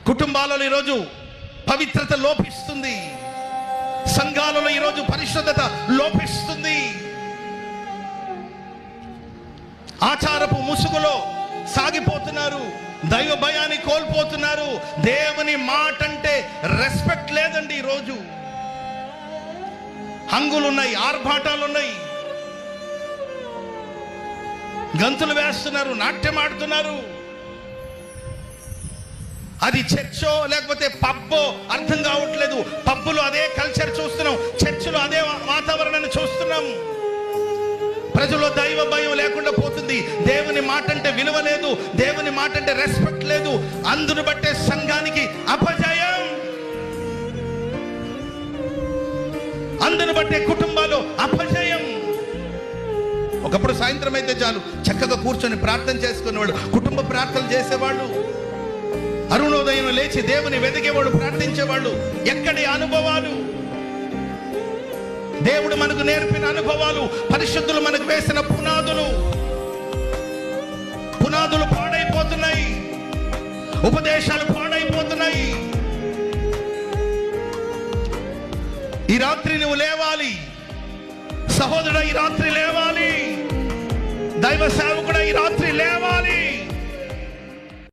కుటుంబాలలో ఈరోజు పవిత్రత లోపిస్తుంది, సంఘాలలో ఈరోజు పరిశుద్ధత లోపిస్తుంది. ఆచారపు ముసుగులో సాగిపోతున్నారు, దైవ భయాన్ని కోల్పోతున్నారు. దేవుని మాట అంటే రెస్పెక్ట్ లేదండి. ఈరోజు హంగులున్నాయి, ఆర్భాటాలున్నాయి, గంతులు వేస్తున్నారు, నాట్యం ఆడుతున్నారు. అది చర్చో లేకపోతే పబ్బో అర్థం కావట్లేదు. పబ్బులో అదే కల్చర్ చూస్తున్నాం, చర్చిలో అదే వాతావరణాన్ని చూస్తున్నాం. ప్రజల్లో దైవ భయం లేకుండా పోతుంది. దేవుని మాట అంటే విలువ లేదు, దేవుని మాట అంటే రెస్పెక్ట్ లేదు. అందును బట్టే సంఘానికి అపజయం, అందును బట్టే కుటుంబాలు అపజయం. ఒకప్పుడు సాయంత్రం అయితే చాలు చక్కగా కూర్చొని ప్రార్థన చేసుకునేవాడు, కుటుంబ ప్రార్థన చేసేవాళ్ళు, అరుణోదయం లేచి దేవుని వెతికేవాడు, ప్రార్థించేవాళ్ళు. ఎక్కడి అనుభవాలు, దేవుడు మనకు నేర్పిన అనుభవాలు, పరిశుద్ధులు మనకు వేసిన పునాదులు పాడైపోతున్నాయి, ఉపదేశాలు పాడైపోతున్నాయి. ఈ రాత్రి నువ్వు లేవాలి సహోదరుడా, ఈ రాత్రి లేవాలి. దైవ సేవకుడా, ఈ రాత్రి లేవాలి.